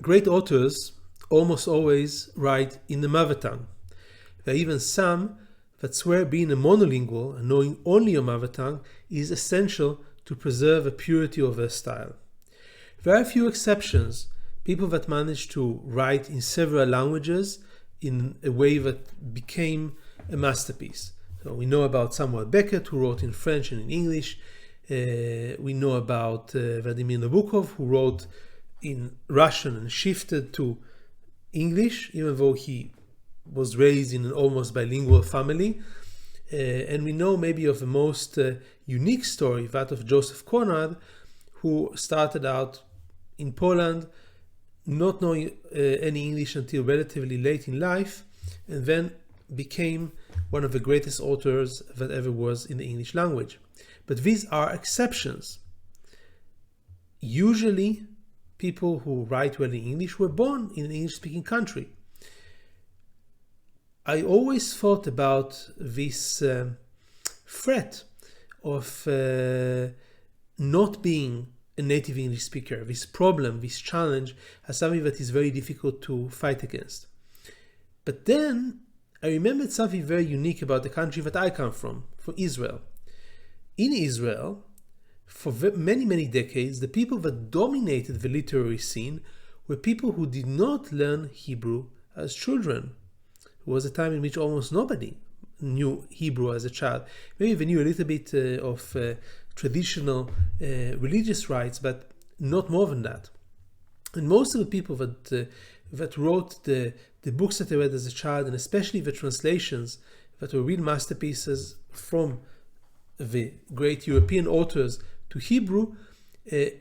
great authors almost always write in the mother tongue. There are even some that swear being a monolingual and knowing only your mother tongue is essential to preserve a purity of their style. There are a few exceptions, people that manage to write in several languages in a way that became a masterpiece. So we know about Samuel Beckett, who wrote in French and in English. We know about Vladimir Nabokov, who wrote in Russian and shifted to English, even though he was raised in an almost bilingual family. And we know maybe of the most unique story, that of Joseph Conrad, who started out in Poland, not knowing any English until relatively late in life, and then became one of the greatest authors that ever was in the English language. But these are exceptions. Usually, people who write well in English were born in an English-speaking country. I always thought about this threat of not being a native English speaker, this problem, this challenge, as something that is very difficult to fight against. But then I remembered something very unique about the country that I come from Israel. In Israel, for many, many decades, the people that dominated the literary scene were people who did not learn Hebrew as children. It was a time in which almost nobody knew Hebrew as a child. Maybe they knew a little bit of traditional religious rites, but not more than that. And most of the people that wrote the books that I read as a child, and especially the translations that were real masterpieces from the great European authors to Hebrew,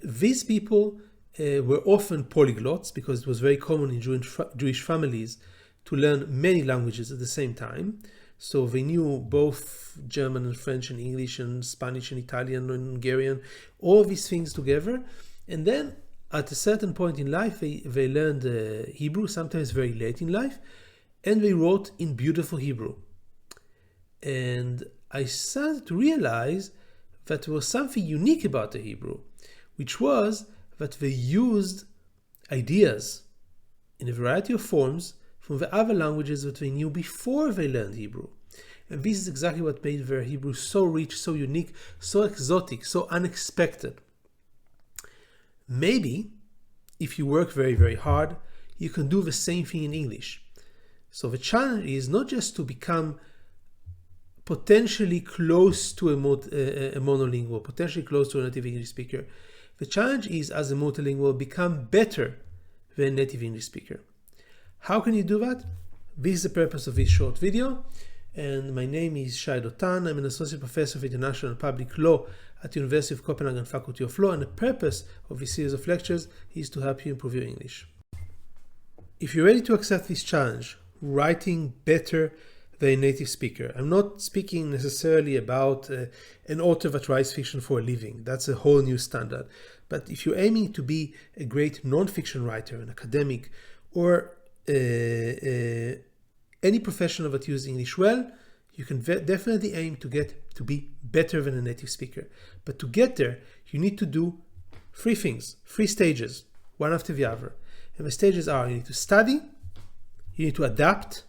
these people were often polyglots, because it was very common in Jewish families to learn many languages at the same time. So they knew both German and French and English and Spanish and Italian and Hungarian, all these things together. And then at a certain point in life, they learned Hebrew, sometimes very late in life, and they wrote in beautiful Hebrew. And I started to realize that there was something unique about the Hebrew, which was that they used ideas in a variety of forms from the other languages that they knew before they learned Hebrew. And this is exactly what made their Hebrew so rich, so unique, so exotic, so unexpected. Maybe, if you work very, very hard, you can do the same thing in English. So the challenge is not just to become potentially close to a monolingual, potentially close to a native English speaker. The challenge is, as a multilingual, become better than a native English speaker. How can you do that? This is the purpose of this short video. And my name is Shai Dotan. I'm an associate professor of international and public law at the University of Copenhagen Faculty of Law. And the purpose of this series of lectures is to help you improve your English. If you're ready to accept this challenge, writing better than a native speaker, I'm not speaking necessarily about an author that writes fiction for a living. That's a whole new standard. But if you're aiming to be a great non-fiction writer, an academic, or any professional that uses English well, you can definitely aim to get to be better than a native speaker. But to get there, you need to do three things, 3 stages, one after the other. And the stages are: you need to study, you need to adapt,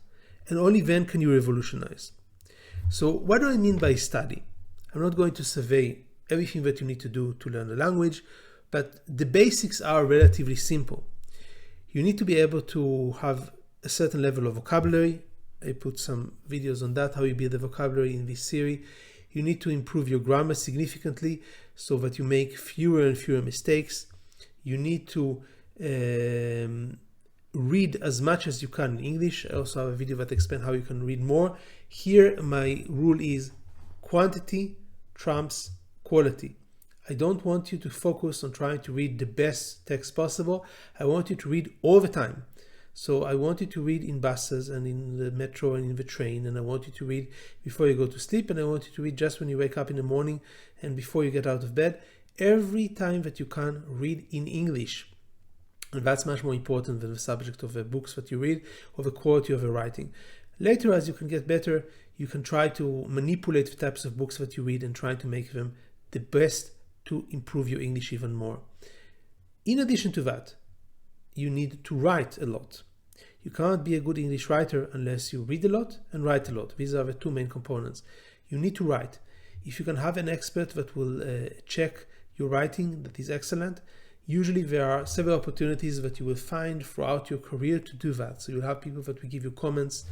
and only then can you revolutionize. So what do I mean by study? I'm not going to survey everything that you need to do to learn the language, but the basics are relatively simple. You need to be able to have a certain level of vocabulary. I put some videos on that, how you build the vocabulary in this series. You need to improve your grammar significantly so that you make fewer and fewer mistakes. You need to read as much as you can in English. I also have a video that explains how you can read more. Here, my rule is quantity trumps quality. I don't want you to focus on trying to read the best text possible. I want you to read all the time. So I want you to read in buses and in the metro and in the train, and I want you to read before you go to sleep, and I want you to read just when you wake up in the morning and before you get out of bed. Every time that you can, read in English. And that's much more important than the subject of the books that you read or the quality of the writing. Later, as you can get better, you can try to manipulate the types of books that you read and try to make them the best to improve your English even more. In addition to that, you need to write a lot. You can't be a good English writer unless you read a lot and write a lot. These are the two main components. You need to write. If you can have an expert that will check your writing, that is excellent. Usually there are several opportunities that you will find throughout your career to do that. So you'll have people that will give you comments,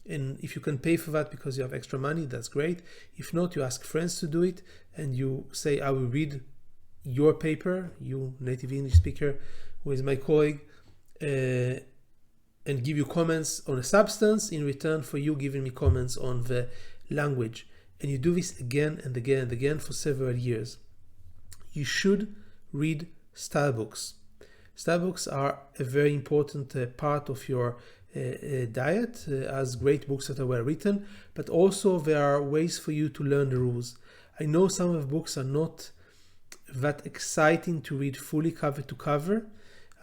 and if you can pay for that because you have extra money, that's great. If not, you ask friends to do it, and you say, I will read your paper, you native English speaker who is my colleague, and give you comments on a substance in return for you giving me comments on the language. And you do this again and again and again for several years. You should read style books. Style books are a very important part of your diet, as great books that are well written, but also there are ways for you to learn the rules. I know some of the books are not that exciting to read fully cover to cover.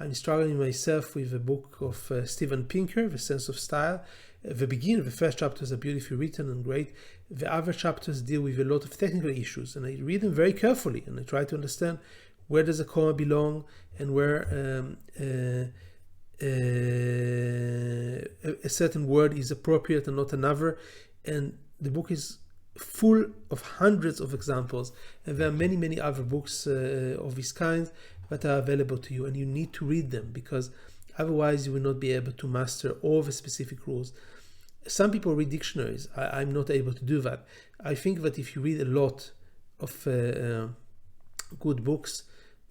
I'm struggling myself with a book of Steven Pinker, The Sense of Style. The first chapters are beautifully written and great. The other chapters deal with a lot of technical issues, and I read them very carefully, and I try to understand where does a comma belong and where a certain word is appropriate and not another. And the book is full of hundreds of examples, and there are many other books of this kind that are available to you, and you need to read them, because otherwise you will not be able to master all the specific rules. Some people read dictionaries. I'm not able to do that. I think that if you read a lot of good books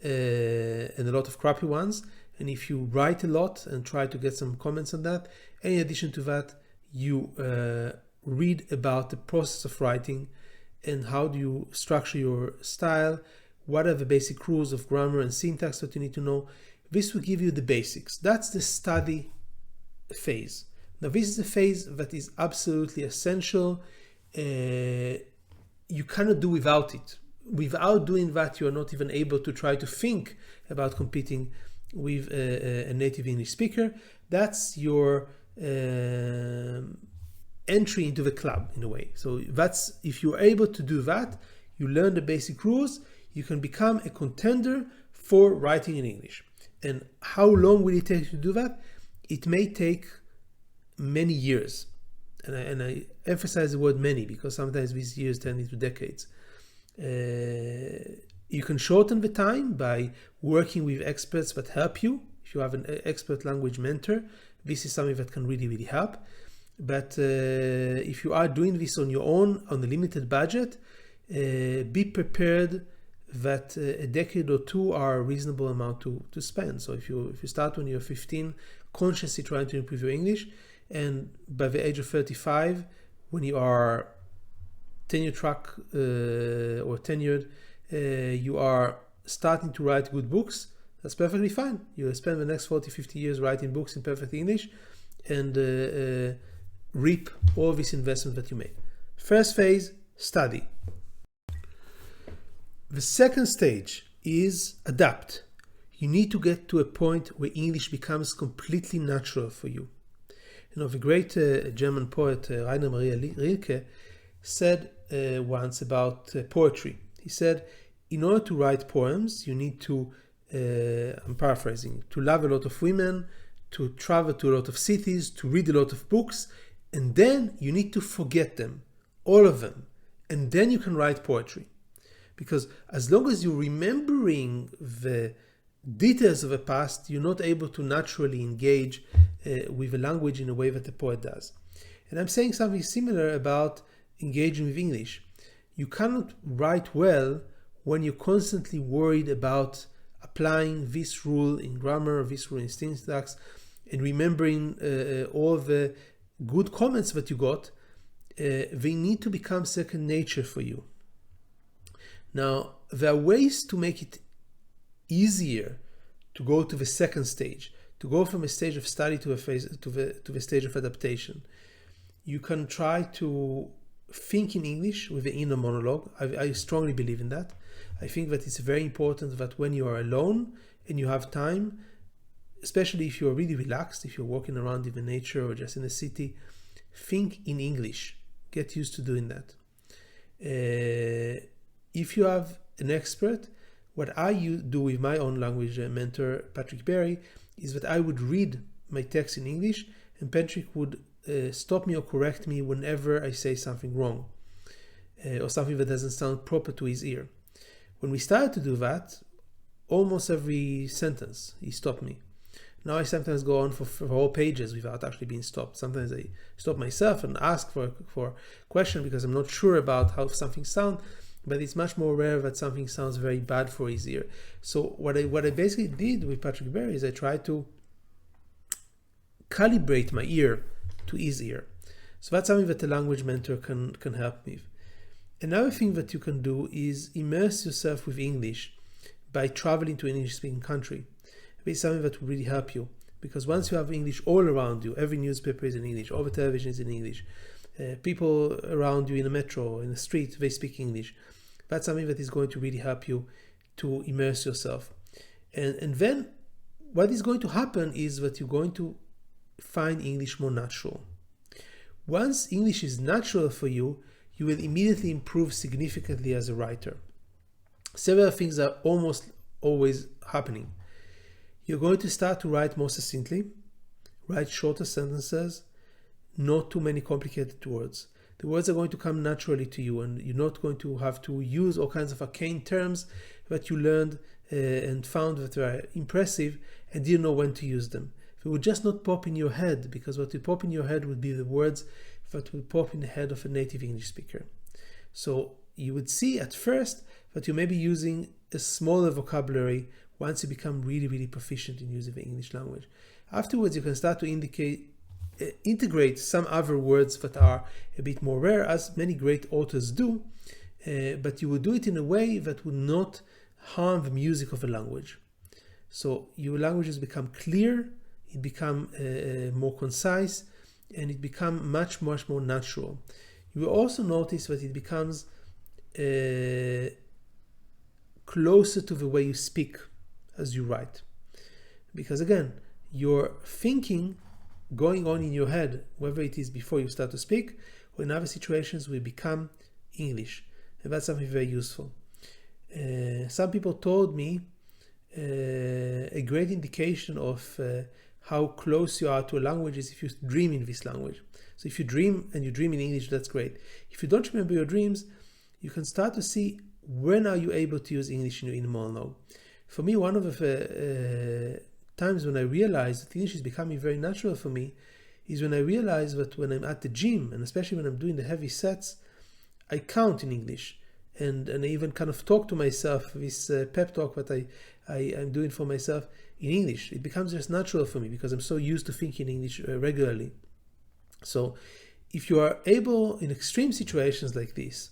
and a lot of crappy ones, and if you write a lot and try to get some comments on that, in addition to that, you read about the process of writing and how do you structure your style, what are the basic rules of grammar and syntax that you need to know. This will give you the basics. That's the study phase. Now, this is a phase that is absolutely essential. You cannot do without it. Without doing that, you are not even able to try to think about competing with a native English speaker. That's your entry into the club, in a way. So that's, if you're able to do that, you learn the basic rules, you can become a contender for writing in English. And how long will it take to do that? It may take many years. And I emphasize the word many, because sometimes these years turn into decades. You can shorten the time by working with experts that help you. If you have an expert language mentor, this is something that can really help. But if you are doing this on your own, on a limited budget, be prepared that a decade or two are a reasonable amount to spend. So if you start when you're 15, consciously trying to improve your English, and by the age of 35, when you are tenure track or tenured, you are starting to write good books, that's perfectly fine. You will spend the next 40-50 years writing books in perfect English and reap all this investment that you made. First phase, study. The second stage is adapt. You need to get to a point where English becomes completely natural for you. You know, the great German poet Rainer Maria Rilke said once about poetry. He said, in order to write poems, you need to, I'm paraphrasing, to love a lot of women, to travel to a lot of cities, to read a lot of books, and then you need to forget them, all of them, and then you can write poetry. Because as long as you're remembering the details of the past, you're not able to naturally engage with a language in a way that a poet does. And I'm saying something similar about engaging with English. You cannot write well when you're constantly worried about applying this rule in grammar, this rule in syntax, and remembering all the good comments that you got. They need to become second nature for you. Now, there are ways to make it easier to go to the second stage, to go from a stage of study to the stage of adaptation. You can try to think in English with the inner monologue. I strongly believe in that. I think that it's very important that when you are alone and you have time, especially if you're really relaxed, if you're walking around in the nature or just in the city, think in English. Get used to doing that. If you have an expert, what I do with my own language mentor, Patrick Berry, is that I would read my text in English and Patrick would stop me or correct me whenever I say something wrong or something that doesn't sound proper to his ear. When we started to do that, almost every sentence he stopped me. Now I sometimes go on for whole pages without actually being stopped. Sometimes I stop myself and ask for a question because I'm not sure about how something sounds, but it's much more rare that something sounds very bad for his ear. So what I basically did with Patrick Berry is I tried to calibrate my ear to his ear. So that's something that a language mentor can help me with. Another thing that you can do is immerse yourself with English by traveling to an English-speaking country. It's something that will really help you, because once you have English all around you, every newspaper is in English, all the television is in English, people around you in a metro, in the street, they speak English. That's something that is going to really help you to immerse yourself. And then what is going to happen is that you're going to find English more natural. Once English is natural for you, you will immediately improve significantly as a writer. Several things are almost always happening. You're going to start to write more succinctly, write shorter sentences, not too many complicated words. The words are going to come naturally to you, and you're not going to have to use all kinds of arcane terms that you learned and found that were impressive and didn't know when to use them. They would just not pop in your head, because what would pop in your head would be the words that would pop in the head of a native English speaker. So you would see at first that you may be using a smaller vocabulary once you become really, really proficient in using the English language. Afterwards, you can start to integrate some other words that are a bit more rare, as many great authors do, but you will do it in a way that would not harm the music of a language. So your languages become clear, it become more concise, and it become much, much more natural. You will also notice that it becomes closer to the way you speak as you write. Because again, your thinking going on in your head, whether it is before you start to speak or in other situations, will become English. And that's something very useful. Some people told me a great indication of how close you are to a language is if you dream in this language. So if you dream and you dream in English, that's great. If you don't remember your dreams, you can start to see when are you able to use English in your inner monologue. For me, one of the times when I realized that English is becoming very natural for me is when I realize that when I'm at the gym, and especially when I'm doing the heavy sets, I count in English. And I even kind of talk to myself, this pep talk that I'm doing for myself in English. It becomes just natural for me because I'm so used to thinking English regularly. So if you are able in extreme situations like this,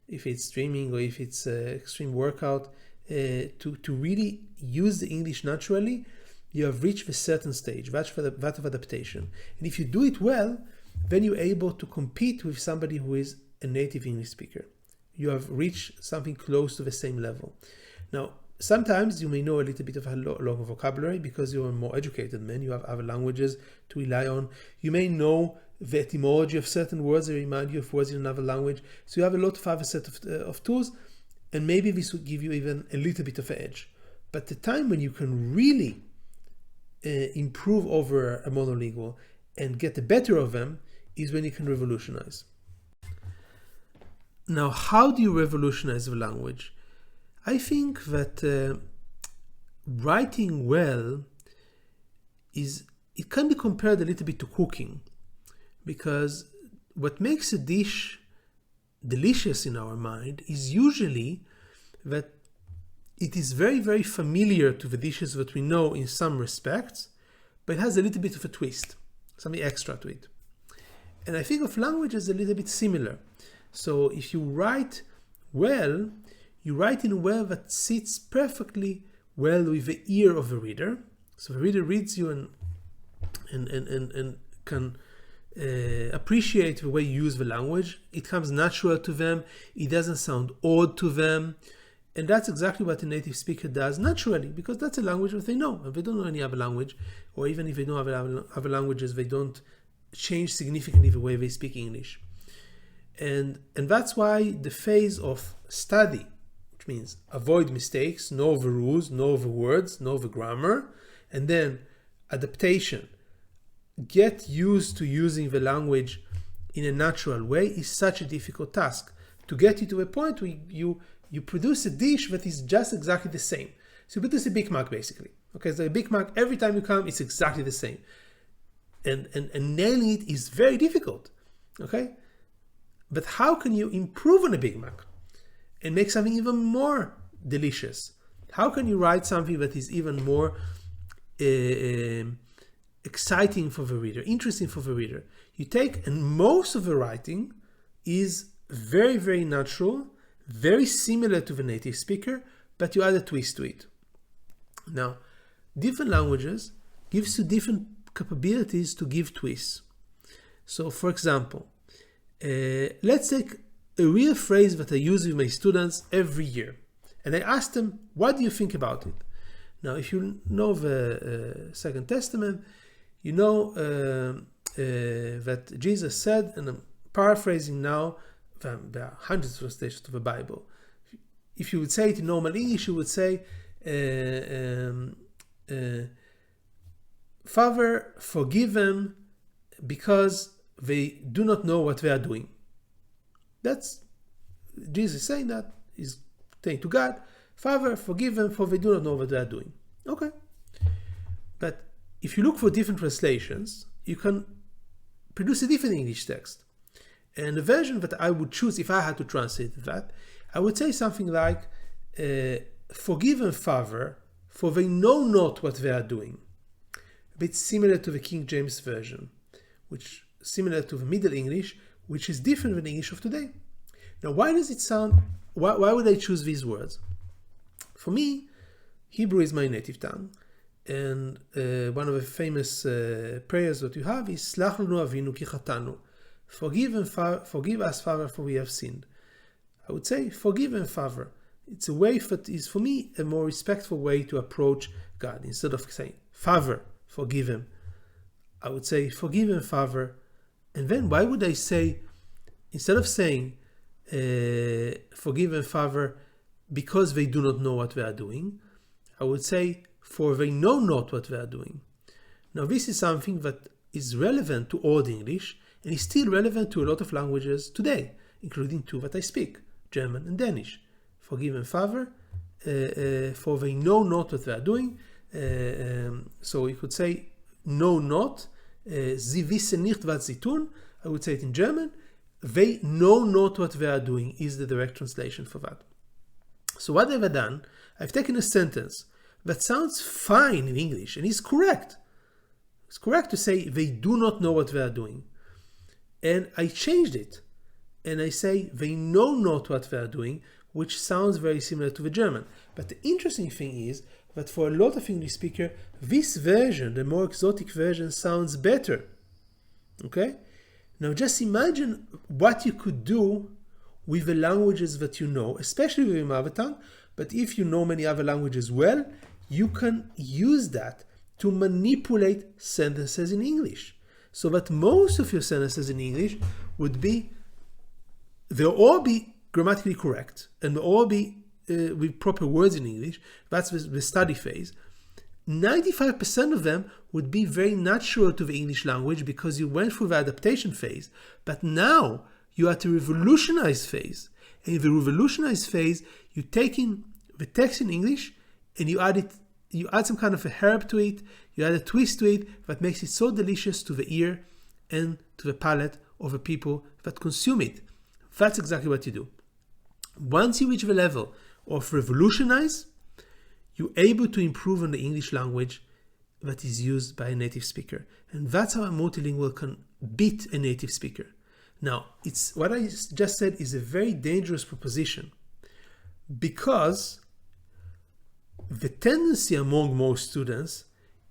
if it's streaming or if it's extreme workout, to really use the English naturally, you have reached a certain stage, that of adaptation. And if you do it well, then you're able to compete with somebody who is a native English speaker. You have reached something close to the same level. Now, sometimes you may know a little bit of a longer vocabulary because you're a more educated man, you have other languages to rely on. You may know the etymology of certain words that remind you of words in another language. So you have a lot of other set of tools, and maybe this would give you even a little bit of an edge. But the time when you can really improve over a monolingual and get the better of them is when you can revolutionize. Now, how do you revolutionize the language? I think that writing well it can be compared a little bit to cooking, because what makes a dish delicious in our mind is usually that it is very, very familiar to the dishes that we know in some respects, but it has a little bit of a twist, something extra to it. And I think of language as a little bit similar. So if you write well, you write in a way that sits perfectly well with the ear of the reader. So the reader reads you and can appreciate the way you use the language. It comes natural to them. It doesn't sound odd to them. And that's exactly what a native speaker does naturally, because that's a language that they know. If they don't know any other language, or even if they know other languages, they don't change significantly the way they speak English. And that's why the phase of study, which means avoid mistakes, know the rules, know the words, know the grammar, and then adaptation, get used to using the language in a natural way is such a difficult task. To get you to a point where you produce a dish that is just exactly the same. So you produce a Big Mac basically. Okay, so a Big Mac, every time you come, it's exactly the same. And nailing it is very difficult. Okay? But how can you improve on a Big Mac and make something even more delicious? How can you write something that is even more exciting for the reader, interesting for the reader? You take, and most of the writing is very, very natural, very similar to the native speaker, but you add a twist to it. Now, different languages gives you different capabilities to give twists. So, for example, let's take a real phrase that I use with my students every year. And I ask them, what do you think about it? Now, if you know the Second Testament, you know that Jesus said, and I'm paraphrasing now, there are hundreds of translations of the Bible. If you would say it in normal English, you would say, Father, forgive them because they do not know what they are doing. That's Jesus saying that. He's saying to God, Father, forgive them for they do not know what they are doing. Okay. But if you look for different translations, you can produce a different English text. And the version that I would choose if I had to translate that, I would say something like, forgive them, Father, for they know not what they are doing. A bit similar to the King James Version, which similar to the Middle English, which is different than the English of today. Now, why does it sound, why would I choose these words? For me, Hebrew is my native tongue. And one of the famous prayers that you have is, Slach lanu avinu ki chatanu. Forgive us, Father, for we have sinned. I would say, forgive them, Father. It's a way that is, for me, a more respectful way to approach God. Instead of saying, Father, forgive him, I would say, forgive him, Father. And then why would I say, instead of saying, forgive them, Father, because they do not know what they are doing, I would say, for they know not what they are doing. Now, this is something that is relevant to Old English and is still relevant to a lot of languages today, including two that I speak, German and Danish. Forgive them, Father, for they know not what they are doing. So you could say, know not, sie wissen nicht, was sie tun. I would say it in German. They know not what they are doing is the direct translation for that. So what have I done? I've taken a sentence that sounds fine in English and is correct. It's correct to say they do not know what they are doing. And I changed it. And I say they know not what they are doing, which sounds very similar to the German. But the interesting thing is that for a lot of English speakers, this version, the more exotic version, sounds better. Okay? Now just imagine what you could do with the languages that you know, especially with your mother tongue, but if you know many other languages well, you can use that to manipulate sentences in English. So that most of your sentences in English would be, they'll all be grammatically correct, and they'll all be with proper words in English. That's the study phase. 95% of them would be very natural to the English language because you went through the adaptation phase. But now you are at the revolutionize phase. And in the revolutionize phase, you take in the text in English and you add some kind of a herb to it, you add a twist to it that makes it so delicious to the ear and to the palate of the people that consume it. That's exactly what you do. Once you reach the level of revolutionize, you're able to improve on the English language that is used by a native speaker. And that's how a multilingual can beat a native speaker. Now, it's what I just said is a very dangerous proposition because the tendency among most students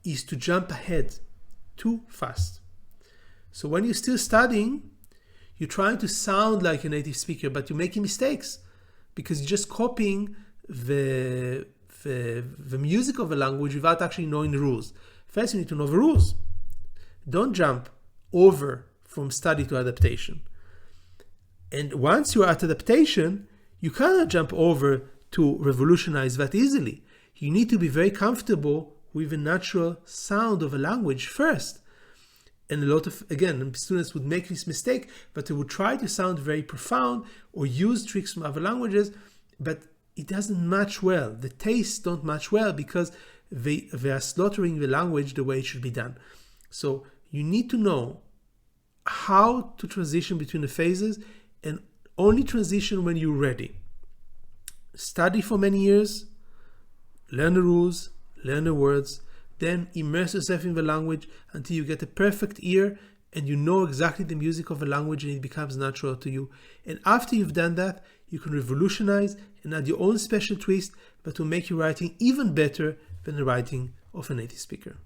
is to jump ahead too fast. So when you're still studying, you're trying to sound like a native speaker, but you're making mistakes because you're just copying the music of the language without actually knowing the rules. First, you need to know the rules. Don't jump over from study to adaptation. And once you're at adaptation, you cannot jump over to revolutionize that easily. You need to be very comfortable with a natural sound of a language first. And a lot of, again, students would make this mistake, but they would try to sound very profound or use tricks from other languages, but it doesn't match well. The tastes don't match well because they are slaughtering the language the way it should be done. So you need to know how to transition between the phases, and only transition when you're ready. Study for many years, learn the rules, learn the words, then immerse yourself in the language until you get a perfect ear and you know exactly the music of the language and it becomes natural to you. And after you've done that, you can revolutionize and add your own special twist that will make your writing even better than the writing of a native speaker.